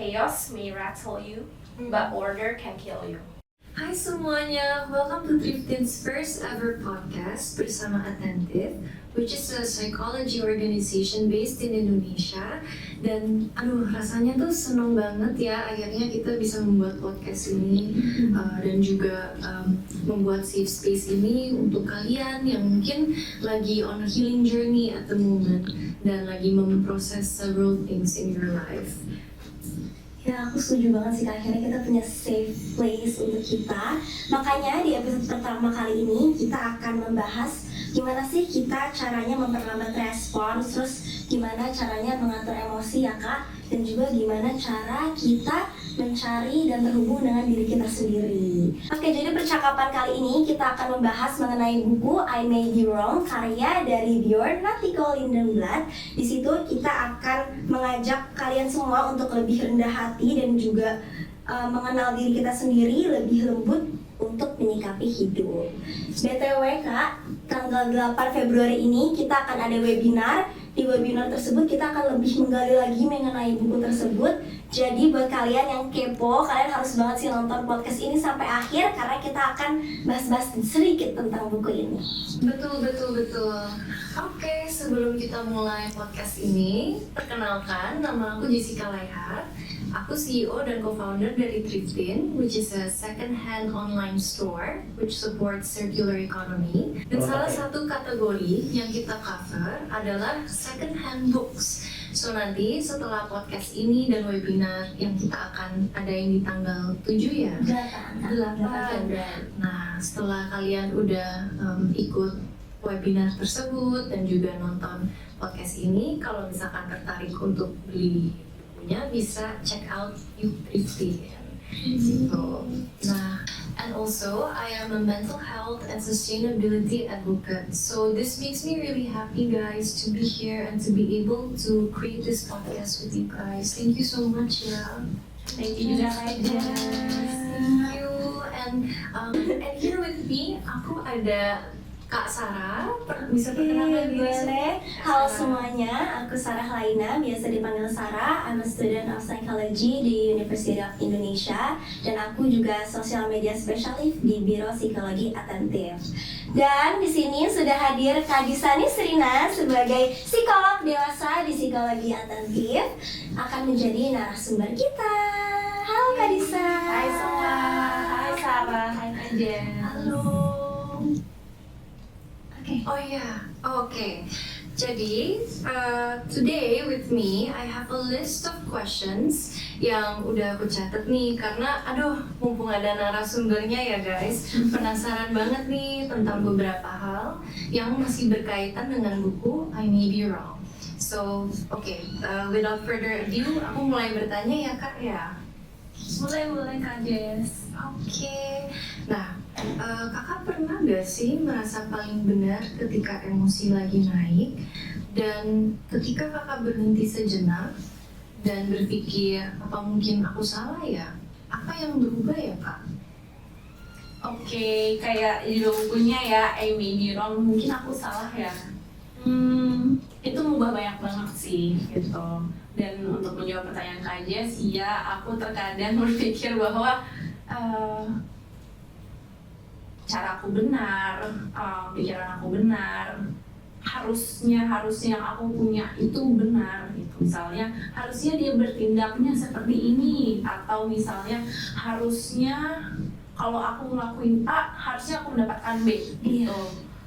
chaos may rattle you, but order can kill you. Hai semuanya, welcome to Thriftin's first ever podcast bersama Attentive, which is a psychology organization based in Indonesia. Dan rasanya tuh seneng banget ya akhirnya kita bisa membuat podcast ini dan juga membuat safe space ini untuk kalian yang mungkin lagi on a healing journey at the moment dan lagi memproses several things in your life. Ya, aku setuju banget sih Kak, akhirnya kita punya safe place untuk kita. Makanya di episode pertama kali ini kita akan membahas gimana sih kita caranya memperlambat respons, terus gimana caranya mengatur emosi ya Kak, dan juga gimana cara kita mencari dan terhubung dengan diri kita sendiri. Oke, jadi percakapan kali ini kita akan membahas mengenai buku I May Be Wrong karya dari Bjorn Natthiko Lindenblad. Di situ kita akan mengajak kalian semua untuk lebih rendah hati dan juga mengenal diri kita sendiri lebih lembut untuk menyikapi hidup. BTW Kak, tanggal 8 Februari ini kita akan ada webinar. Di webinar tersebut kita akan lebih menggali lagi mengenai buku tersebut. Jadi buat kalian yang kepo, kalian harus banget sih nonton podcast ini sampai akhir karena kita akan bahas-bahas sedikit tentang buku ini. Betul. Oke, sebelum kita mulai podcast ini, perkenalkan nama aku Jessica Laihat. Aku CEO dan co-founder dari Thriftin, which is a second-hand online store which supports circular economy. Dan salah satu kategori yang kita cover adalah second-hand books. So nanti setelah podcast ini dan webinar yang kita akan adain di tanggal 7 ya? 8. Nah, setelah kalian udah ikut webinar tersebut dan juga nonton podcast ini, kalau misalkan tertarik untuk beli bisa check out Thriftin gitu. Nah, and also I am a mental health and sustainability advocate. So this makes me really happy, guys, to be here and to be able to create this podcast with you guys. Thank you so much, ya. Thank you juga Thank you. And here with me, aku ada Kak Sarah, bisa perkenalkan diri? Boleh. Halo semuanya, aku Sarah Laina, biasa dipanggil Sarah. I'm a student of psychology di University of Indonesia dan aku juga social media specialist di Biro Psikologi Attentive. Dan di sini sudah hadir Kak Disani Srina sebagai psikolog dewasa di Psikologi Attentive akan menjadi narasumber kita. Halo Kak Disa. Hai semua, hai Sarah, hai Kak Jen. Halo. Oh yeah, okay. Jadi, today with me, I have a list of questions yang udah aku catat nih karena, mumpung ada narasumbernya ya guys, penasaran banget nih tentang beberapa hal yang masih berkaitan dengan buku I May Be Wrong. So, without further ado, aku mulai bertanya ya Kak ya? Boleh Kak Jess. Oke. Nah, kakak pernah gak sih merasa paling benar ketika emosi lagi naik dan ketika kakak berhenti sejenak dan berpikir apa mungkin aku salah ya? Apa yang berubah ya Kak? Oke, kayak judul bukunya ya I May Be Wrong, mungkin aku salah ya. Itu mengubah banyak banget sih gitu. Dan untuk menjawab pertanyaan Kak Jess, iya aku terkadang berpikir bahwa cara aku benar, pikiran aku benar, harusnya yang aku punya itu benar gitu. Misalnya harusnya dia bertindaknya seperti ini, atau misalnya harusnya kalau aku ngelakuin A harusnya aku mendapatkan B gitu.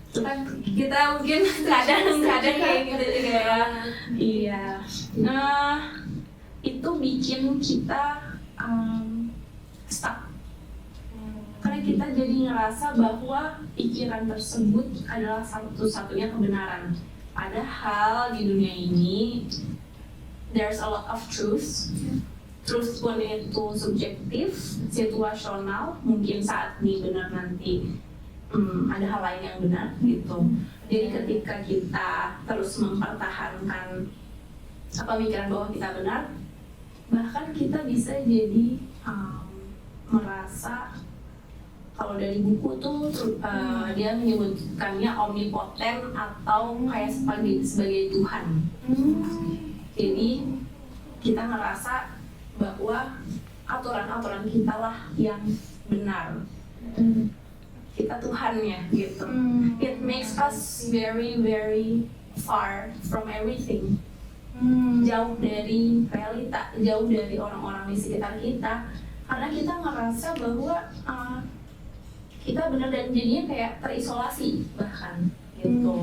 Itu kan kita mungkin kadang kayak gitu juga ya. Iya. Nah, itu bikin kita stuck. Karena kita jadi ngerasa bahwa pikiran tersebut adalah satu-satunya kebenaran. Padahal di dunia ini there's a lot of truth. Truth pun itu subjektif, situasional. Mungkin saat ini benar, nanti ada hal lain yang benar gitu. Jadi ketika kita terus mempertahankan pemikiran bahwa kita benar, bahkan kita bisa jadi merasa, kalau dari buku tuh dia menyebutkannya omnipoten atau kayak sebagai Tuhan. Jadi kita ngerasa bahwa aturan kita lah yang benar. Kita Tuhannya gitu. It makes us very very far from everything. Jauh dari realita, jauh dari orang-orang di sekitar kita, karena kita ngerasa bahwa kita benar dan jadinya kayak terisolasi bahkan gitu.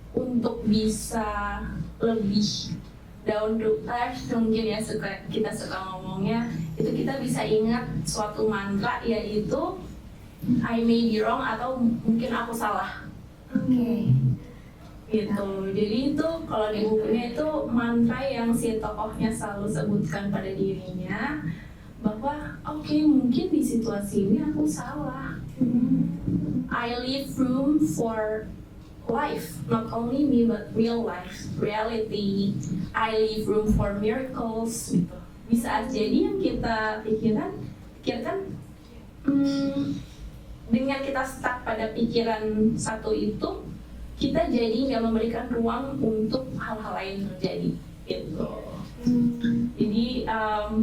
Untuk bisa lebih down to earth mungkin ya kita suka ngomongnya, itu kita bisa ingat suatu mantra, yaitu I may be wrong atau mungkin aku salah. Gitu. Jadi itu kalau di bukunya itu mantra yang si tokohnya selalu sebutkan pada dirinya, bahwa oke, mungkin di situasi ini aku salah. I leave room for life, not only me but real life, reality. I leave room for miracles gitu. Bisa jadi yang kita pikirkan dengan kita stuck pada pikiran satu itu, kita jadi nggak memberikan ruang untuk hal-hal lain terjadi gitu. Jadi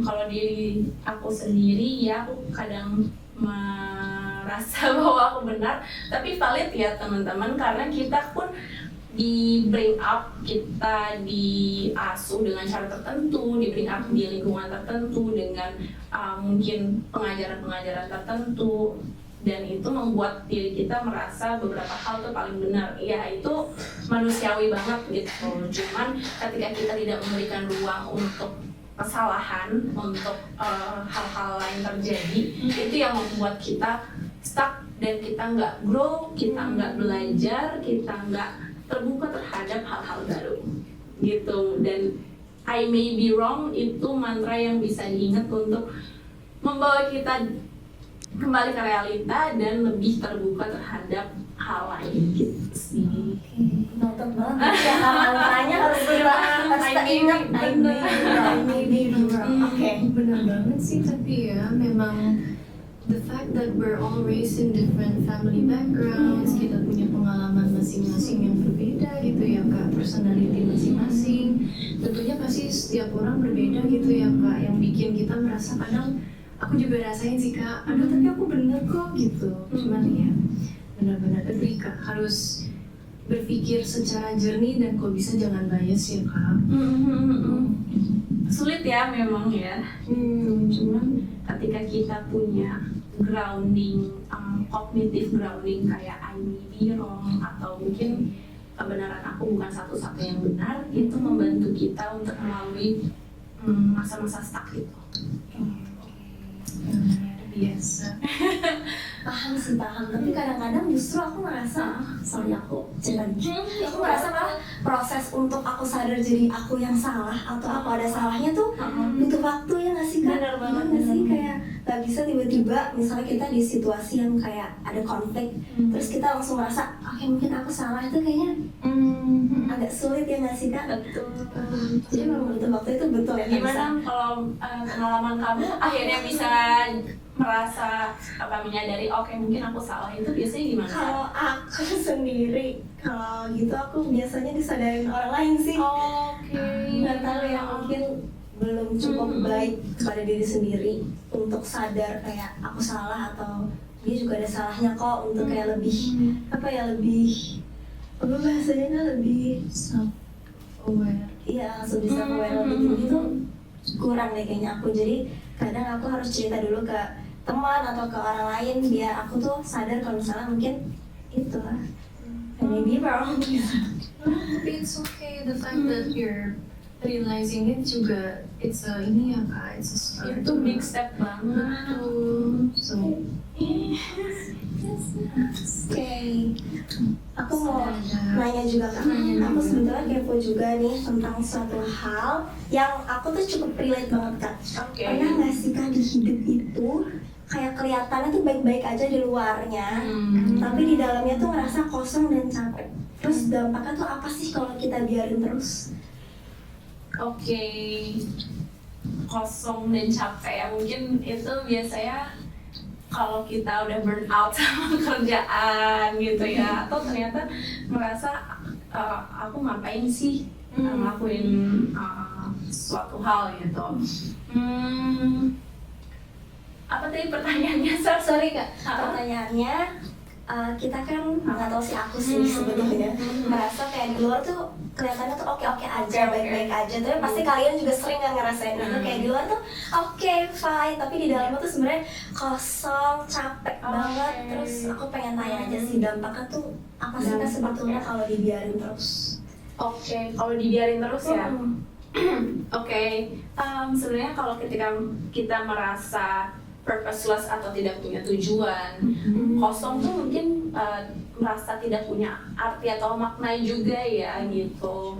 kalau diri aku sendiri ya, aku kadang merasa bahwa aku benar, tapi valid ya teman-teman, karena kita pun di bring up, kita diasuh dengan cara tertentu, di bring up di lingkungan tertentu dengan mungkin pengajaran-pengajaran tertentu, dan itu membuat diri kita merasa beberapa hal itu paling benar. Ya itu manusiawi banget gitu. Cuman ketika kita tidak memberikan ruang untuk kesalahan, untuk hal-hal lain terjadi, itu yang membuat kita stuck dan kita nggak grow, kita nggak belajar, kita nggak terbuka terhadap hal-hal baru gitu. Dan I may be wrong itu mantra yang bisa diingat untuk membawa kita kembali ke realita dan lebih terbuka terhadap hal lain gitu sih. Noted banget ya, mantranya harus ingat. I may be wrong. Benar banget sih, tapi ya memang the fact that we're all raised in different family backgrounds, kita punya pengalaman masing-masing yang berbeda gitu ya Kak, personality masing-masing. Tentunya pasti setiap orang berbeda gitu ya Kak, yang bikin kita merasa kadang aku juga rasain sih Kak, aduh tapi aku bener kok gitu. Cuman ya benar-benar lebih Kak, harus berpikir secara jernih dan kok bisa jangan bias ya Kak. Sulit ya memang ya. Cuman ketika kita punya grounding, cognitive grounding kayak I may be wrong atau mungkin kebenaran aku bukan satu-satu yang benar, itu membantu kita untuk melalui masa-masa stuck itu. Biasa. Paham, tapi kadang-kadang justru aku merasa, aku merasa malah proses untuk aku sadar jadi aku yang salah atau aku ada salahnya tuh butuh waktu ya nggak sih Kak? Benar banget. Nggak sih, kayak nggak bisa tiba-tiba misalnya kita di situasi yang kayak ada konflik, terus kita langsung merasa oke, mungkin aku salah, itu kayaknya agak sulit ya nggak sih Kak? Betul. Jadi memang butuh waktu, itu betul ya Kak? Gimana kalau pengalaman kamu akhirnya bisa merasa menyadari oke, mungkin aku salah, itu biasanya gimana? Kalau aku sendiri, kalau gitu aku biasanya disadarin orang lain sih. Nggak tahu ya, mungkin belum cukup baik kepada diri sendiri untuk sadar kayak aku salah atau dia juga ada salahnya kok, untuk kayak lebih apa bahasanya kan, lebih Self aware. iya, lebih self aware lebih tinggi tuh kurang deh kayaknya aku. Jadi kadang aku harus cerita dulu ke teman atau ke orang lain biar aku tuh sadar kalau misalnya mungkin itu lah maybe wrong. Tapi it's okay, the fact that you're realizing it juga it's a ini ya Kak, it's a start. Itu big step banget. So Aku mau nanya juga Kak, aku sebetulnya kepo juga nih tentang suatu hal yang aku tuh cukup relate banget Kak. Pernah nggak sih Kak di hidup itu kayak kelihatannya tuh baik-baik aja di luarnya, tapi di dalamnya tuh ngerasa kosong dan capek. Terus dampaknya tuh apa sih kalau kita biarin terus? Oke, kosong dan capek ya, mungkin itu biasanya kalau kita udah burn out sama kerjaan gitu ya, atau ternyata merasa aku ngapain sih ngelakuin suatu hal gitu. Apa tadi pertanyaannya, Sar? Sorry Kak, pertanyaannya kita kan nggak tahu sih, aku sih sebenarnya merasa kayak di luar tuh kelihatannya tuh oke-oke aja, baik-baik aja, tapi pasti kalian juga sering kan ngerasain itu, kayak di luar tuh oke, fine, tapi di dalamnya tuh sebenarnya kosong, capek banget. Terus aku pengen tanya aja sih, dampaknya tuh apa sih Kak sebetulnya kalau dibiarin terus? Oke, kalau dibiarin terus ya. Oke, sebenarnya kalau ketika kita merasa purposeless atau tidak punya tujuan, kosong tuh mungkin merasa tidak punya arti atau makna juga ya gitu.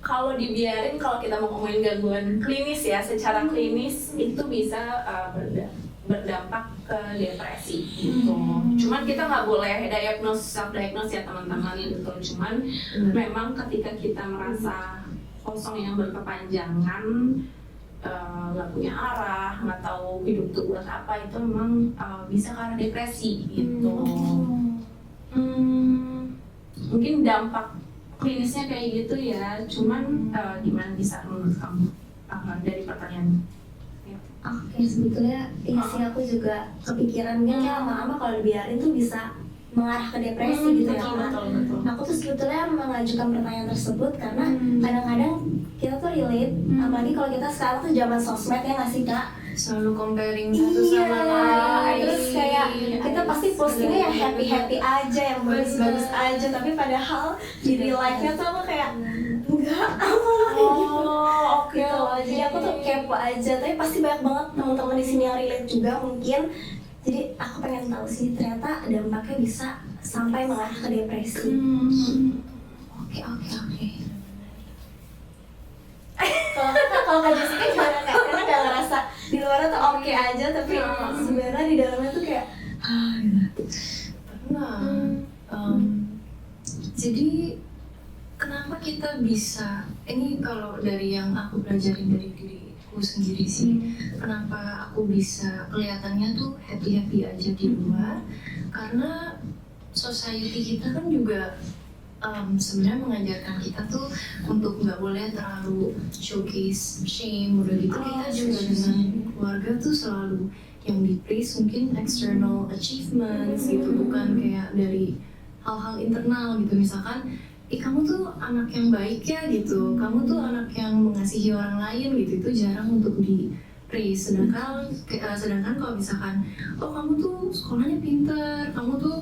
Kalau dibiarin, kalau kita mau ngomongin gangguan klinis ya, secara klinis itu bisa berdampak ke depresi gitu. Cuman kita nggak boleh self diagnose ya teman-teman gitu. Cuman memang ketika kita merasa kosong yang berkepanjangan, nggak punya arah, nggak tahu hidup tuh buat apa, itu memang bisa karena depresi gitu. Mungkin dampak klinisnya kayak gitu ya. Cuman gimana bisa menurut kamu dari pertanyaan? Oke, sebetulnya iya sih, aku juga kepikiran mungkin kayak lama-lama kalau dibiarin tuh bisa mengarah ke depresi gitu ya Kak. Aku tuh sebetulnya mengajukan pertanyaan tersebut karena kadang-kadang kita tuh relate, apalagi kalau kita sekarang tuh zaman sosmed ya nggak sih Kak? Selalu comparing satu sama lain. Terus kayak kita pasti postingnya yang happy-happy aja, yang bagus-bagus aja, tapi padahal di real life-nya tuh aku kayak enggak, aku malah kayak gitu. Gitu loh. Jadi aku tuh kepo aja, tapi pasti banyak banget teman-teman di sini yang relate juga mungkin. Jadi aku pengen tahu sih ternyata dampaknya bisa sampai mengarah ke depresi. Oke. Kalau Kak Jessica gimana Kak? Karena nggak ngerasa di luarnya tuh oke aja, tapi sebenarnya di dalamnya tuh kayak gitu. Jadi kenapa kita bisa, ini kalau dari yang aku pelajarin dari diriku sendiri sih, kenapa aku bisa kelihatannya tuh happy aja di luar, karena society kita kan juga sebenarnya mengajarkan kita tuh untuk nggak boleh terlalu showcase shame, udah gitu kita juga dengan keluarga tuh selalu yang di-praise mungkin external achievements gitu, bukan kayak dari hal-hal internal gitu. Misalkan kamu tuh anak yang baik ya gitu, kamu tuh anak yang mengasihi orang lain gitu, itu jarang untuk di-praise. Sedangkan kalau misalkan kamu tuh sekolahnya pintar, kamu tuh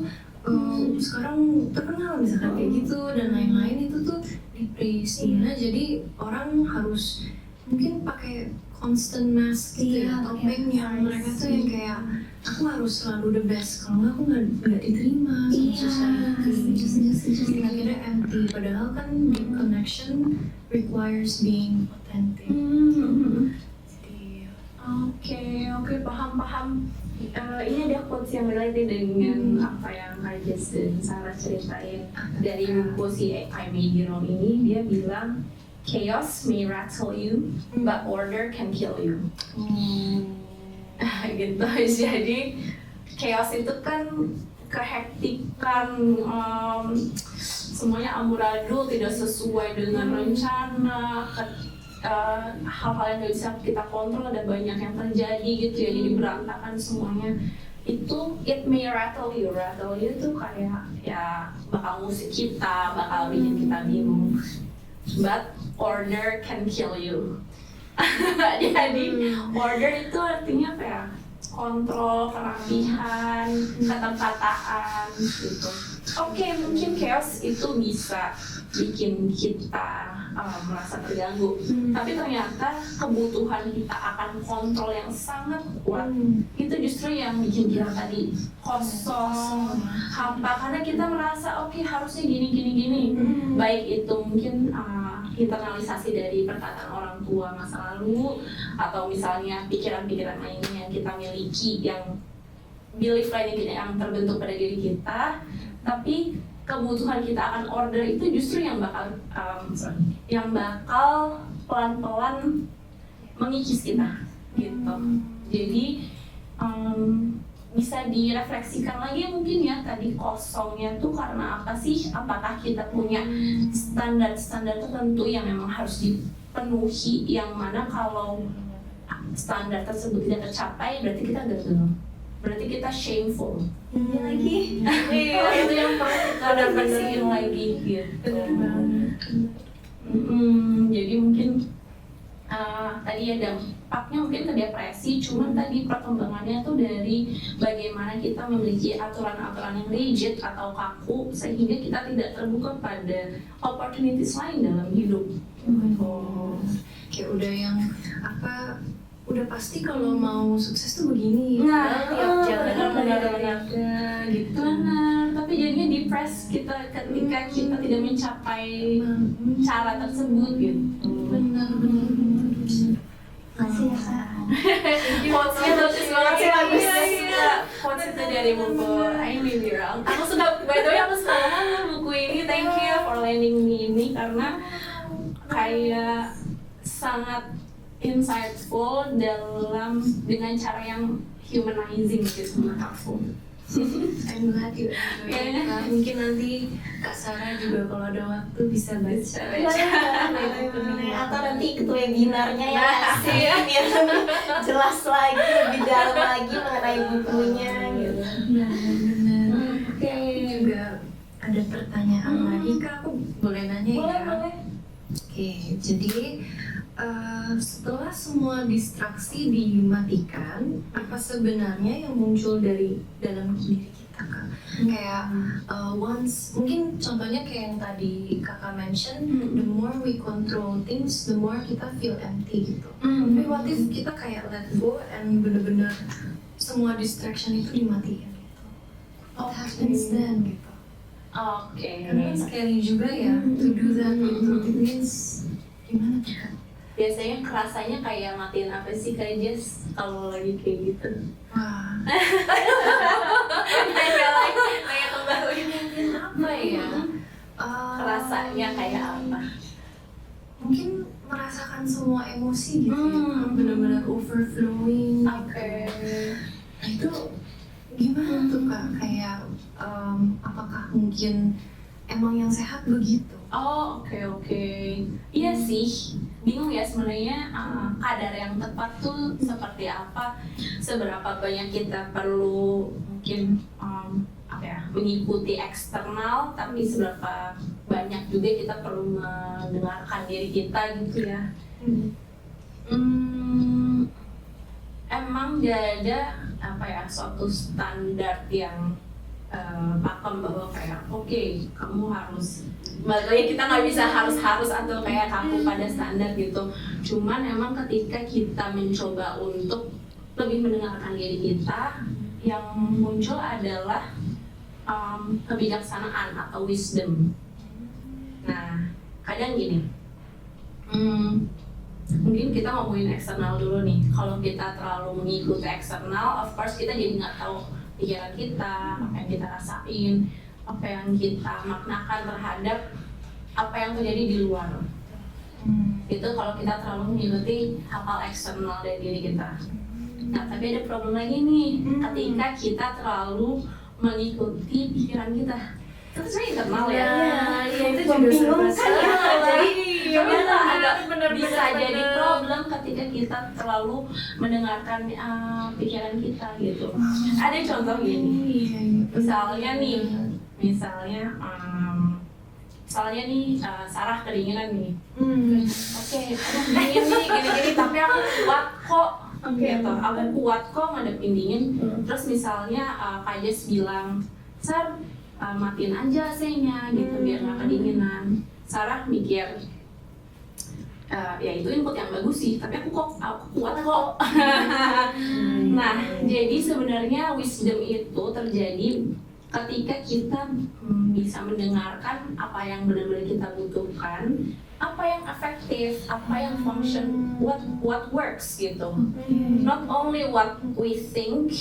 sekarang terkenal misalkan kayak gitu dan lain-lain, itu tuh di-praise. Jadi orang harus mungkin pakai constant mask gitu ya, topeng yang mereka tuh yang kayak aku harus selalu the best, kalau nggak aku nggak diterima sama society. Akhirnya empty, padahal kan deep connection requires being authentic. Oke, paham. Ini ada quotes yang related dengan apa yang Kak Jess dan Sarah ceritain dari buku si I May Be Wrong ini. Dia bilang chaos may rattle you, but order can kill you. Gitu. Jadi chaos itu kan kehektikan, semuanya amburadul, tidak sesuai dengan rencana, hal-hal yang nggak bisa kita kontrol, ada banyak yang terjadi gitu ya, jadi berantakan semuanya. Itu it may rattle you itu kayak ya bakal ngusik kita, bakal bikin kita bingung, but order can kill you. Jadi order itu artinya apa ya, kontrol, kerapihan, ketatataan gitu. Oke, mungkin chaos itu bisa bikin kita merasa terganggu, tapi ternyata kebutuhan kita akan kontrol yang sangat kuat itu justru yang bikin kita tadi kosong, hampa, karena kita merasa harusnya gini. Baik itu mungkin internalisasi dari perkataan orang tua masa lalu, atau misalnya pikiran-pikiran lainnya yang kita miliki, yang belief lainnya yang terbentuk pada diri kita. Tapi kebutuhan kita akan order itu justru yang bakal pelan-pelan mengikis kita gitu. Jadi bisa direfleksikan lagi mungkin ya, tadi kosongnya tuh karena apa sih? Apakah kita punya standar-standar tertentu yang memang harus dipenuhi, yang mana kalau standar tersebut tidak tercapai berarti kita gagal, berarti kita shameful. Ini lagi. Iya, itu yang perlu kita refleksiin lagi gitu. Jadi mungkin tadi ya dampaknya mungkin ke depresi, cuman tadi perkembangannya tuh dari bagaimana kita memiliki aturan-aturan yang rigid atau kaku sehingga kita tidak terbuka pada opportunities lain dalam hidup. Kayak udah yang apa, udah pasti kalau mau sukses tuh begini. Nah, jangan benar-benar gitu. Benar, tapi jadinya depressed kita ketika kita tidak mencapai cara tersebut gitu. Benar. Makasih ya Kak. Quotes-nya bagus banget sih, bagus. Quotes itu dari buku I May Be Wrong. Aku suka, by the way aku suka banget buku ini. Thank you for lending me ini karena kayak sangat insightful dengan cara yang humanizing gitu menurut aku. I'm glad you enjoy it, Kak. Mungkin nanti Kak Sarah juga kalau ada waktu bisa baca. Atau nanti ikut webinarnya ya sih, biar lebih jelas lagi, lebih dalam lagi mengenai bukunya gitu. Benar. Oke, juga ada pertanyaan lagi Kak, aku boleh nanya ya? Boleh. Oke, jadi setelah semua distraksi dimatikan, apa sebenarnya yang muncul dari dalam diri kita Kak? Kayak once, mungkin contohnya kayak yang tadi Kakak mention, the more we control things, the more kita feel empty gitu. Tapi what if kita kayak let go and bener-bener semua distraction itu dimatiin gitu? What happens then gitu? Oke. Karena kan scary juga ya to do that gitu. It means gimana tuh Kak? Biasanya kerasanya kayak matiin apa sih Kak Jess kalau lagi kayak gitu? Wah, Kayak kembali. apa ya? Kerasanya kayak apa? Mungkin merasakan semua emosi gitu ya, benar-benar overflowing. Oke. Nah itu gimana tuh Kak? Kayak apakah mungkin emang yang sehat begitu? Oh, oke. Iya sih, bingung ya sebenarnya kadar yang tepat tuh seperti apa, seberapa banyak kita perlu mungkin mengikuti eksternal, tapi seberapa banyak juga kita perlu mendengarkan diri kita gitu ya. Emang gak ada suatu standar yang pakem bahwa kayak oke, kamu harus, makanya kita nggak bisa harus atau kayak kaku pada standar gitu. Cuman emang ketika kita mencoba untuk lebih mendengarkan diri kita, yang muncul adalah kebijaksanaan atau wisdom. Nah, kadang gini, mungkin kita ngomongin eksternal dulu nih. Kalau kita terlalu mengikuti eksternal, of course kita jadi nggak tahu pikiran kita, apa yang kita rasain, apa yang kita maknakan terhadap apa yang terjadi di luar. Itu kalau kita terlalu mengikuti hal-hal eksternal dari diri kita. Nah, tapi ada problem lagi nih, ketika kita terlalu mengikuti pikiran kita. Itu sebenarnya internal ya. Iya, itu juga membingungkan ya. Jadi bisa jadi problem ketika kita terlalu mendengarkan pikiran kita gitu. Ada contoh gini, misalnya Sarah kedinginan nih. Oke, aku dingin nih, gini-gini, tapi aku kuat kok. Gitu. Aku kuat kok ngadepin dingin. Terus misalnya Kak Jess bilang, Sar, matiin aja AC-nya gitu biar nggak kedinginan. Sarah mikir, ya itu input yang bagus sih, tapi aku kuat kok. Nah, jadi sebenarnya wisdom itu terjadi ketika kita bisa mendengarkan apa yang benar-benar kita butuhkan, apa yang efektif, apa yang function, what works gitu. Not only what we think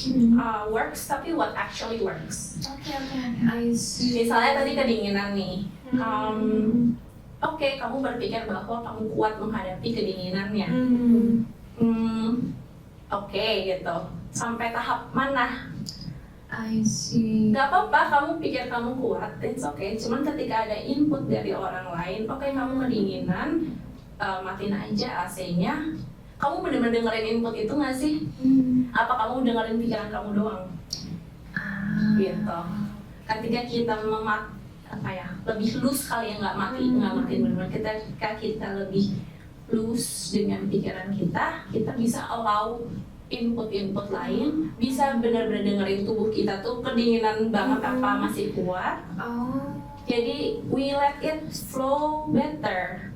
works, tapi what actually works. I see. Misalnya tadi kedinginan nih, oke, kamu berpikir bahwa kamu kuat menghadapi kedinginannya. Oke, gitu. Sampai tahap mana I see. Gak apa-apa kamu pikir kamu kuat, it's okay. Cuman ketika ada input dari orang lain, oke kamu kedinginan, matiin aja AC-nya. Kamu bener-bener dengerin input itu gak sih? Apa kamu dengerin pikiran kamu doang? Gitu. Ketika kita lebih loose kali ya, nggak matiin benar-benar. Ketika kita lebih loose dengan pikiran kita bisa allow input lain, bisa benar-benar dengerin tubuh kita tuh kedinginan banget apa masih kuat. Jadi we let it flow better.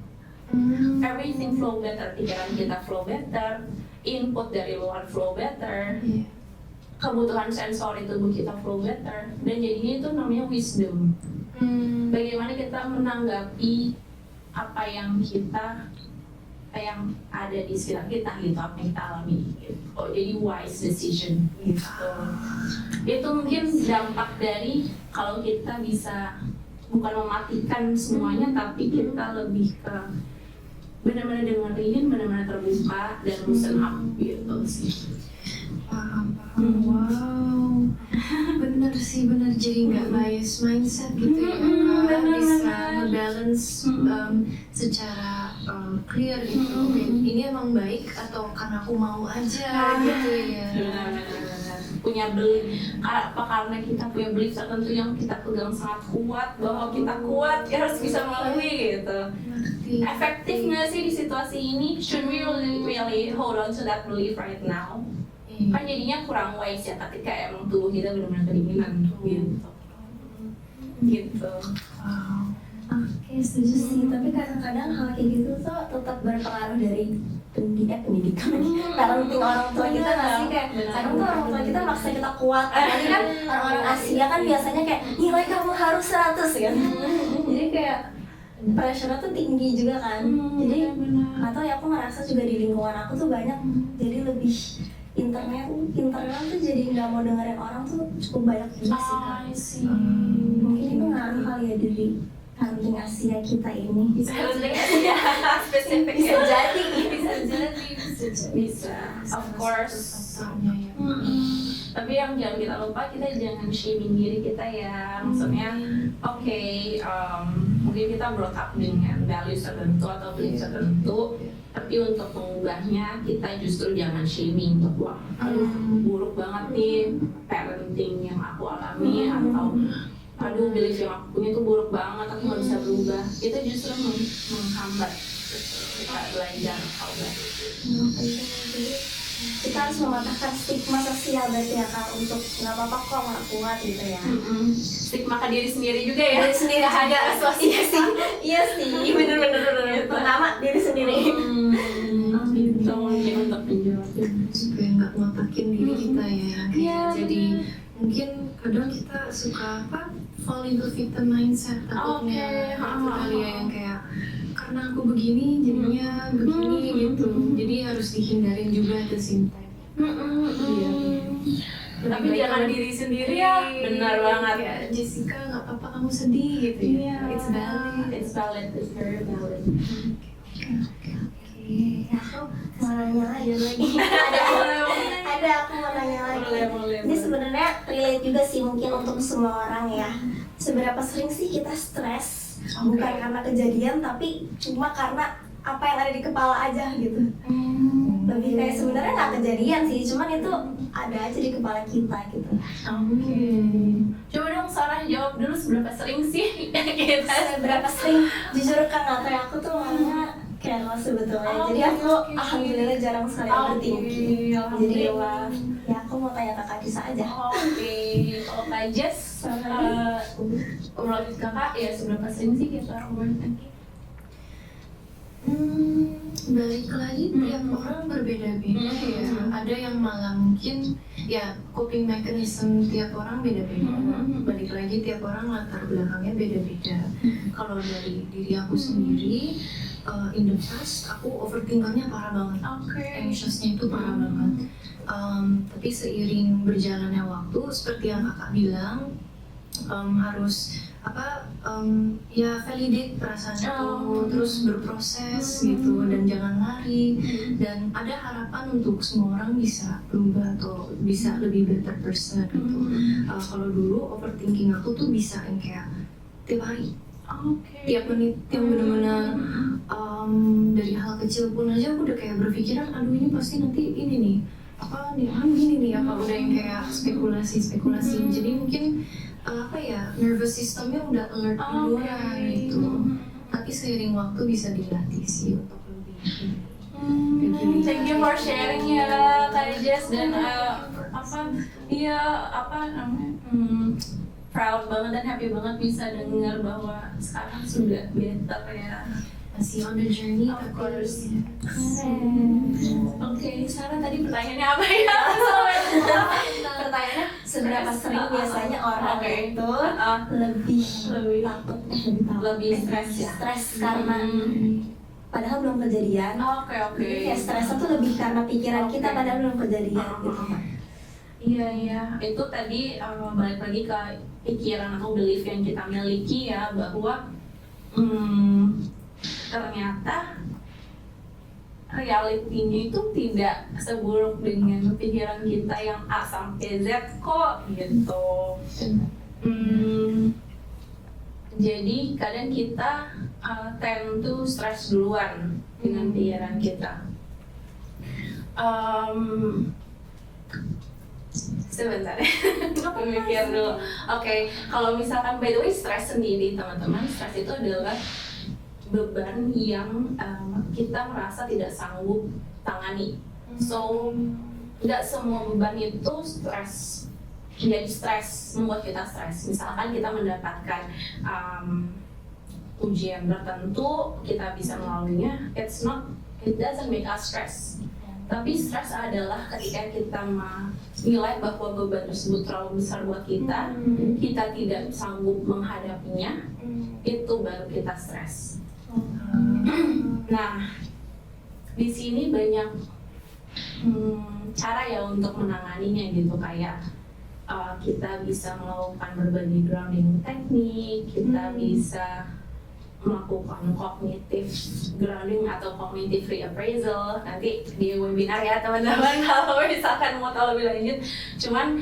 Everything flow better, pikiran kita flow better, input dari luar flow better. Kebutuhan sensori tubuh kita flow better, dan jadinya itu namanya wisdom. Bagaimana kita menanggapi apa yang ada di sekitar kita gitu, apa yang kita alami gitu. Jadi wise decision gitu. Itu mungkin dampak dari kalau kita bisa bukan mematikan semuanya, tapi kita lebih ke benar-benar dengerin, benar-benar terbuka dan loosen up gitu sih. Paham. Wow, bener sih, jadi nggak bias mindset gitu ya Kak, bisa ngebalance secara clear gitu. Ini emang baik atau karena aku mau aja gitu ya. Punya belief, karena kita punya belief tertentu yang kita pegang sangat kuat bahwa kita kuat, kita harus bisa melalui gitu. Efektif nggak sih di situasi ini? Should we really hold on to that belief right now? Kan jadinya kurang wise ya ketika emang tubuh kita benar-benar kedinginan gitu. Oke, setuju sih. Tapi kadang-kadang hal kayak gitu tuh tetap berpengaruh dari pendidikan, parenting orang tua kita nggak sih? Kayak kadang tuh orang tua kita maksa kita kuat. Jadi kan orang-orang Asia kan biasanya kayak nilai kamu harus 100 kan. Jadi kayak pressure-nya tuh tinggi juga kan. Jadi atau ya aku ngerasa juga di lingkungan aku tuh banyak, jadi lebih internal tuh jadi nggak mau dengerin orang tuh cukup banyak juga sih Kak. Mungkin itu ngaruh kali ya dari parenting Asia kita ini. Parenting Asia spesifik bisa jadi. Bisa, of course. Tapi yang jangan kita lupa, kita jangan shaming diri kita ya. Maksudnya, mungkin kita brought up dengan values tertentu atau belief tertentu, tapi untuk mengubahnya kita justru jangan shaming untuk wah, buruk banget nih parenting yang aku alami, atau aduh belief yang aku punya tuh buruk banget, aku nggak bisa berubah. Itu justru menghambat kita belajar ubah. Kita harus mematahkan stigma sosial berarti ya Kak, untuk nggak apa-apa kok nggak kuat gitu ya. Stigma ke diri sendiri juga ya. Diri sendiri ada sosial. Iya sih, bener. Pertama diri sendiri. Gitu mungkin untuk menjawabnya. Supaya nggak ngotakin diri kita ya. Jadi mungkin kadang kita suka fall into victim mindset takutnya. Itu kali ya yang kayak karena aku begini jadinya begini gitu, jadi harus dihindarin juga at the same time. Tapi jangan diri sendiri ya, benar banget ya. Jessica nggak apa-apa kamu sedih gitu ya. It's valid, it's very valid. Aku mau nanya lagi. Ada aku mau nanya lagi. Ini sebenarnya relate juga sih mungkin untuk semua orang ya. Seberapa sering sih kita stres? Bukan karena kejadian, tapi cuma karena apa yang ada di kepala aja gitu. Lebih kayak sebenarnya nggak kejadian sih, cuman itu ada aja di kepala kita gitu. Coba dong Sarah jawab dulu, seberapa sering sih kita? Seberapa sering? Jujur kan nggak tahu, aku tuh orangnya careless sebetulnya. Jadi aku alhamdulillah jarang sekali overthinking. Jadi ya aku mau tanya Kak Kadisa aja. Kalau Kak Jess, menurut Kakak ya seberapa sering sih kita overthinking? Balik lagi tiap orang berbeda-beda ya. Ada yang malah mungkin ya coping mechanism tiap orang beda-beda. Balik lagi tiap orang latar belakangnya beda-beda. Kalau dari diri aku sendiri, in the past aku overthinkernya parah banget. Anxiousnya itu parah banget. Tapi seiring berjalannya waktu, seperti yang kakak bilang, harus ya validate perasaan itu, terus berproses gitu, dan jangan lari, dan ada harapan untuk semua orang bisa berubah atau bisa lebih better person gitu. Kalau dulu overthinking aku tuh bisa yang kayak tiap hari, tiap menit, yang benar-benar dari hal kecil pun aja aku udah kayak berpikiran, aduh ini pasti nanti ini nih gini nih, udah yang kayak spekulasi. Jadi mungkin nervous systemnya udah alert duluan gitu. Tapi seiring waktu bisa dilatih sih untuk lebih Thank you for sharing ya Kak Jess, dan proud banget dan happy banget bisa dengar bahwa sekarang sudah better ya. masih on the journey, Of tapi course. Oke, Sarah tadi pertanyaannya apa ya? Pertanyaannya seberapa sering biasanya orang itu lebih takut Lebih stres ya? stres karena padahal belum kejadian. Oke. Jadi kayak stresnya tuh lebih karena pikiran kita padahal belum kejadian gitu kan. Iya, itu tadi balik lagi ke pikiran atau belief yang kita miliki ya, bahwa ternyata realitinya itu tidak seburuk dengan pikiran kita yang A sampai Z kok gitu. Jadi kadang kita tend to stress duluan dengan pikiran kita. Sebentar ya, mikir dulu. Oke, kalau misalkan by the way stres sendiri teman-teman, stres itu adalah beban yang kita merasa tidak sanggup tangani. So, nggak semua beban itu stres. Jadi stres membuat kita stres. Misalkan kita mendapatkan ujian tertentu, kita bisa melaluinya. It doesn't make us stress. Tapi stres adalah ketika kita menilai bahwa beban tersebut terlalu besar buat kita, kita tidak sanggup menghadapinya, itu baru kita stres. Nah, di sini banyak cara ya untuk menanganinya gitu, kayak kita bisa melakukan berbagai grounding teknik, kita bisa melakukan cognitive grounding atau cognitive reappraisal nanti di webinar ya teman-teman kalau misalkan mau tahu lebih lanjut. Cuman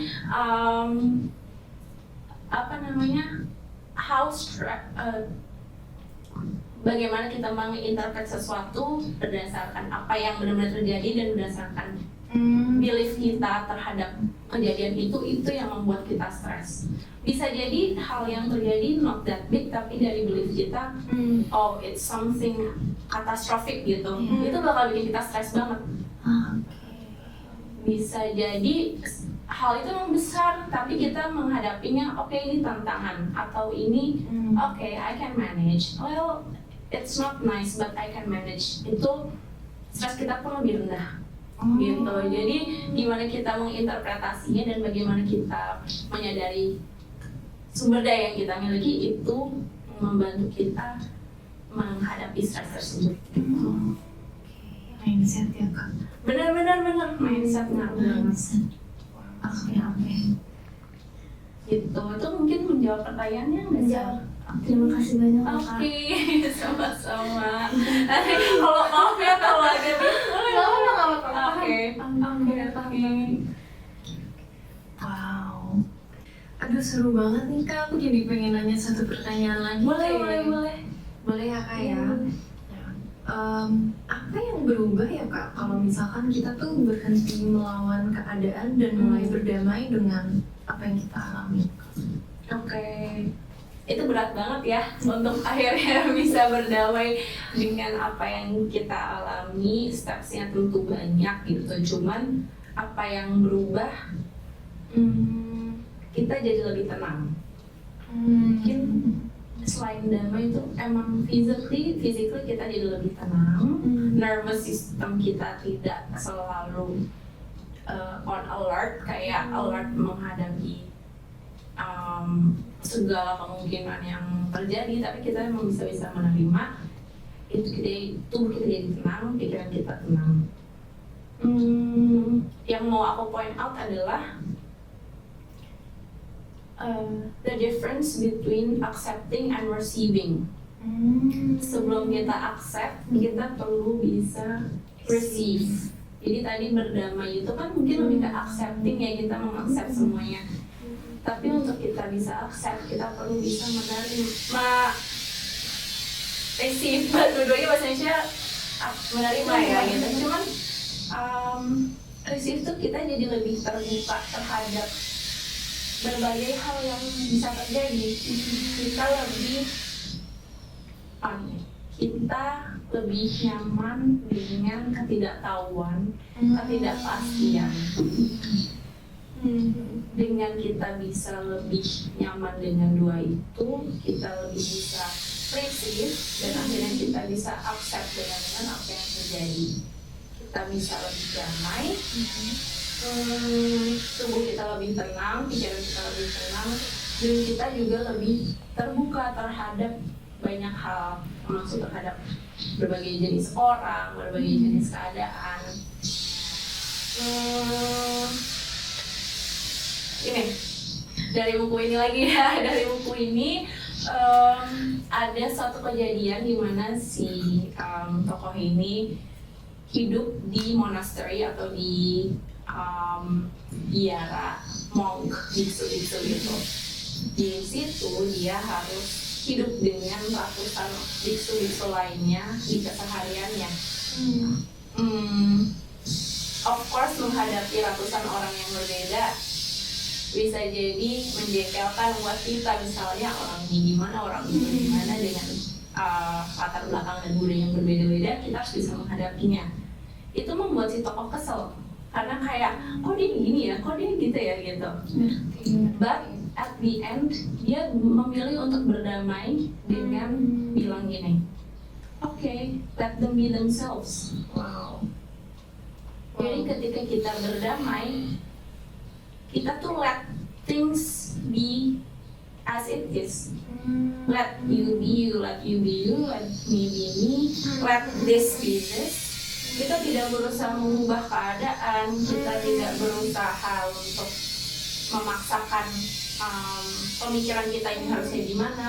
bagaimana kita menginterpret sesuatu berdasarkan apa yang benar-benar terjadi dan berdasarkan belief kita terhadap kejadian itu yang membuat kita stres. Bisa jadi hal yang terjadi not that big, tapi dari belief kita, oh it's something catastrophic gitu, itu bakal bikin kita stres banget. Bisa jadi hal itu memang besar, tapi kita menghadapinya, oke, ini tantangan, atau ini oke, I can manage. Well, it's not nice, but I can manage. Itu stres kita pun lebih rendah. Gitu. Jadi gimana kita menginterpretasinya dan bagaimana kita menyadari sumber daya yang kita miliki itu membantu kita menghadapi stres tersebut. mindset ya Kak. Benar mindset ngaruh banget. Oke. Gitu. Itu mungkin menjawab pertanyaannya nggak sih? Terima kasih banyak Kak. Oke, sama-sama. Kalau maaf ya kalau ada Oke. Wow. Aduh seru banget nih Kak, aku jadi pengen nanya satu pertanyaan lagi. Boleh ya Kak ya? Apa yang berubah ya Kak kalau misalkan kita tuh berhenti melawan keadaan dan mulai berdamai dengan apa yang kita alami? Oke. Itu berat banget ya untuk akhirnya bisa berdamai dengan apa yang kita alami. Stepsnya tentu banyak gitu, cuman apa yang berubah, kita jadi lebih tenang. Mungkin selain damai itu emang physically kita jadi lebih tenang. Nervous system kita tidak selalu on alert, kayak alert menghadapi segala kemungkinan yang terjadi, tapi kita emang bisa menerima itu. Tubuh kita jadi tenang, pikiran kita tenang. Yang mau aku point out adalah the difference between accepting and receiving. Sebelum kita accept, kita perlu bisa receive. Jadi tadi berdamai itu kan mungkin lebih ke accepting ya, kita mengaccept semuanya. Tapi untuk kita bisa accept, kita perlu bisa receive. Dua-duanya bahasa Indonesia menerima ya gitu. Cuman receive tuh kita jadi lebih terbuka terhadap berbagai hal yang bisa terjadi. Kita lebih nyaman dengan ketidaktahuan, ketidakpastian. Dengan kita bisa lebih nyaman dengan dua itu, kita lebih bisa receive dan akhirnya kita bisa accept dengan apa yang terjadi. Kita bisa lebih damai, tubuh kita lebih tenang, pikiran kita lebih tenang, dan kita juga lebih terbuka terhadap banyak hal, termasuk terhadap berbagai jenis orang, berbagai jenis keadaan. Ini dari buku ini lagi ya, dari buku ini ada suatu kejadian di mana si tokoh ini hidup di monastery atau di biara monk biksu-biksu gitu. Di situ dia harus hidup dengan ratusan biksu-biksu lainnya di kesehariannya. Of course menghadapi ratusan orang yang berbeda bisa jadi menjengkelkan buat kita, misalnya orang ini gimana, orang ini gimana, dengan latar belakang dan budaya yang berbeda-beda, kita harus bisa menghadapinya. Itu membuat si tokoh kesel karena kayak kok dia gini ya, kok dia gitu ya gitu. But at the end dia memilih untuk berdamai dengan bilang gini, okay, let them be themselves. Jadi ketika kita berdamai, kita tuh let things be as it is. Let you be you, let you be you, let me be me, let this be this. Kita tidak berusaha mengubah keadaan, kita tidak berusaha untuk memaksakan pemikiran kita ini harusnya gimana.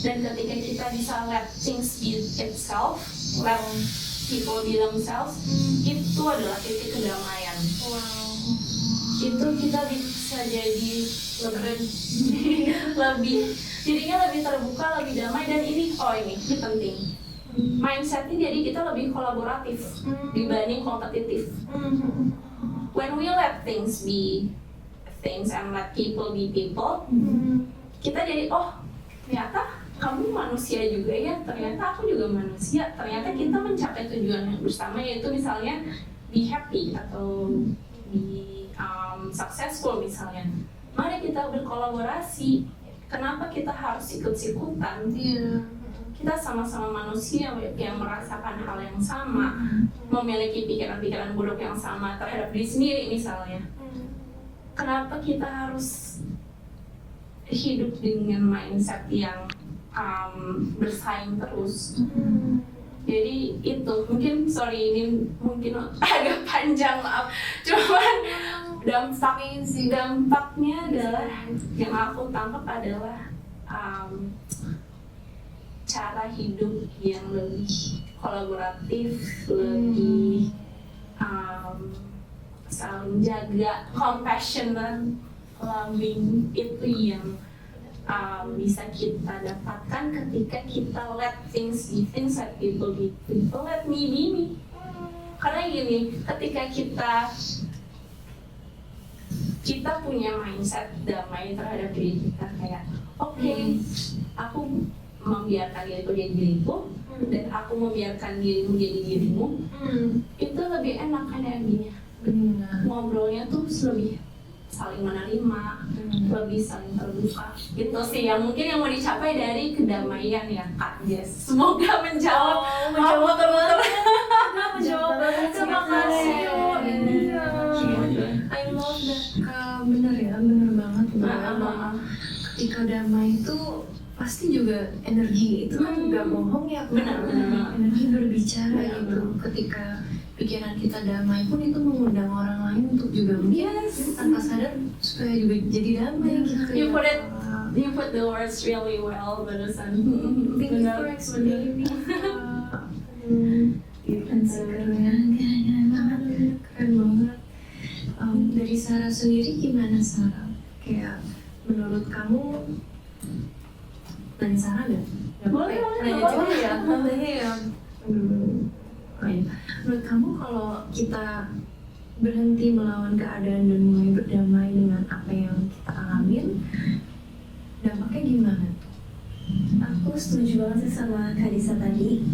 Dan ketika kita bisa let things be itself, let people be themselves, itu adalah titik kedamaian. Itu kita bisa jadi jadinya lebih terbuka, lebih damai, dan ini penting. Mindsetnya jadi kita lebih kolaboratif dibanding kompetitif. When we let things be things and let people be people, kita jadi ternyata kamu manusia juga ya, ternyata aku juga manusia, ternyata kita mencapai tujuan yang bersama, yaitu misalnya be happy atau be successful misalnya. Mari kita berkolaborasi. Kenapa kita harus ikut-ikutan? Kita sama-sama manusia yang merasakan hal yang sama, memiliki pikiran-pikiran buruk yang sama terhadap diri sendiri misalnya. Kenapa kita harus hidup dengan mindset yang bersaing terus? Jadi itu mungkin ini mungkin agak panjang, maaf. Cuman dampaknya adalah yang aku tangkap adalah cara hidup yang lebih kolaboratif, lebih saling jaga, compassionate, loving, itu yang bisa kita dapatkan ketika kita let things be things, let people be people, let me be me. Karena gini, ketika kita punya mindset damai terhadap diri kita, kayak okay, aku membiarkan diriku jadi diriku, dan aku membiarkan dirimu jadi dirimu, itu lebih enak kan energinya. Ngobrolnya tuh lebih saling menerima, lebih saling terbuka. Itu sih yang mungkin yang mau dicapai dari kedamaian ya Kak Jess. Semoga menjawab muter-muter. Terima kasih. I love that. Bener banget. Ketika damai itu pas pasti juga energi itu kan nggak bohong ya, Benar. energi berbicara Benar. gitu. Ketika pikiran kita damai pun itu mengundang orang lain untuk juga tanpa sadar supaya juga jadi damai gitu. You put the words really well barusan. Thank you for explaining. Keren banget. Dari Sarah sendiri gimana Sarah? Kayak menurut kamu, dari Sarah nggak? Boleh. Ya. Menurut kamu kalau kita berhenti melawan keadaan dan mulai berdamai dengan apa yang kita alamin, dampaknya gimana? Aku setuju banget sih sama Kak Disa tadi.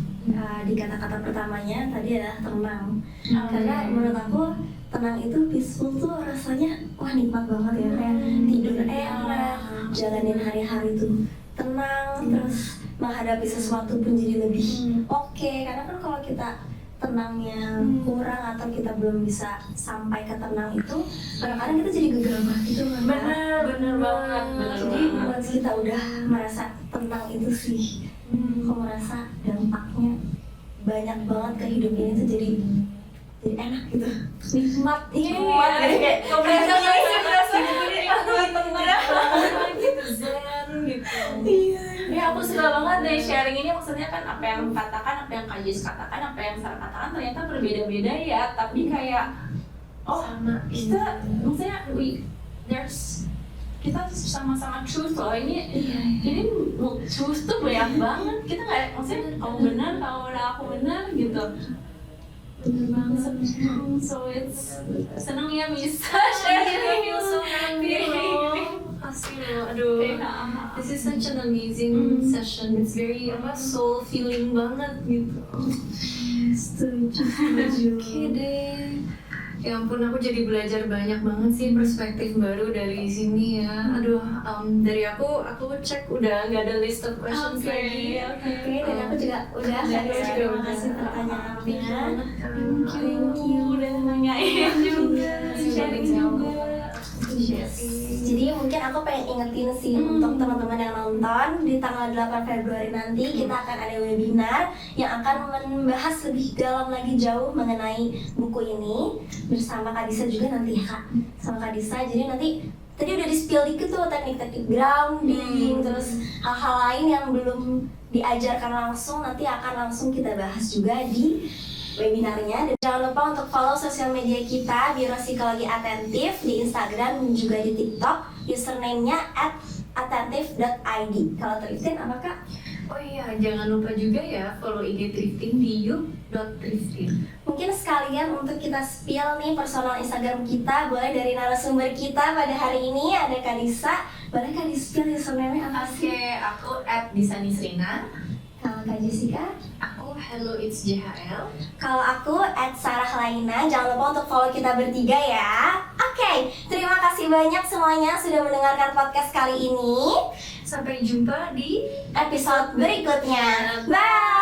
Di kata-kata pertamanya tadi adalah tenang. Karena menurut aku tenang itu peaceful tuh rasanya wah nikmat banget ya, kayak tidur enak, jalanin hari-hari tuh tenang, terus menghadapi sesuatu pun jadi lebih oke. Karena kan kalau kita tenangnya kurang atau kita belum bisa sampai ke tenang itu, kadang-kadang kita jadi gegabah gitu kan. Bener banget. Jadi once kita udah merasa tenang itu sih, aku merasa dampaknya banyak banget ke hidup ini tuh jadi enak gitu, nikmat. Kayak berasa gitu zen gitu. Ya aku suka banget deh sharing ini, maksudnya kan apa yang katakan, apa yang Kak Jess katakan, apa yang Sarah katakan ternyata berbeda-beda ya, tapi kayak Sama. kita maksudnya kita sama-sama truth loh ini. Ini truth tuh banyak banget, kita nggak maksudnya kamu benar, aku benar gitu. Bener banget. So it's seneng ya bisa sharing. So happy loh. Pasti loh, aduh. This is such an amazing session. It's very soul feeling banget gitu. Setuju. Oke deh. Ya ampun, aku jadi belajar banyak banget sih perspektif baru dari sini ya. Aduh, dari aku cek udah nggak ada list of questions lagi. Oke, dan aku juga udah. Terima kasih pertanyaannya. Thank you udah nanyain juga, sharing juga. Jadi mungkin aku pengen ingetin sih untuk teman-teman yang nonton, di tanggal 8 Februari nanti kita akan ada webinar yang akan membahas lebih dalam lagi jauh mengenai buku ini bersama Kak Disa juga nanti ya Kak, sama Kak Disa. Jadi nanti tadi udah di-spill dikit tuh teknik-teknik grounding, terus hal-hal lain yang belum diajarkan langsung nanti akan langsung kita bahas juga di webinarnya. Dan jangan lupa untuk follow sosial media kita Biro Psikologi Atentif di Instagram dan juga di TikTok, username-nya @attentive.id. Kalau Triftin apa Kak? Oh iya, jangan lupa juga ya follow IG Thrifting di you.thrifting. Mungkin sekalian untuk kita spill nih personal Instagram kita, boleh dari narasumber kita pada hari ini ada Kak Disa. Boleh Kak di-spill username-nya apa sih? Oke, aku @disanisrina. Kalau Kak Jessica? Aku Hello It's JHL. Kalau aku @sarah_laina. Jangan lupa untuk follow kita bertiga ya. Oke, terima kasih banyak semuanya sudah mendengarkan podcast kali ini. Sampai jumpa di Episode berikutnya. Bye.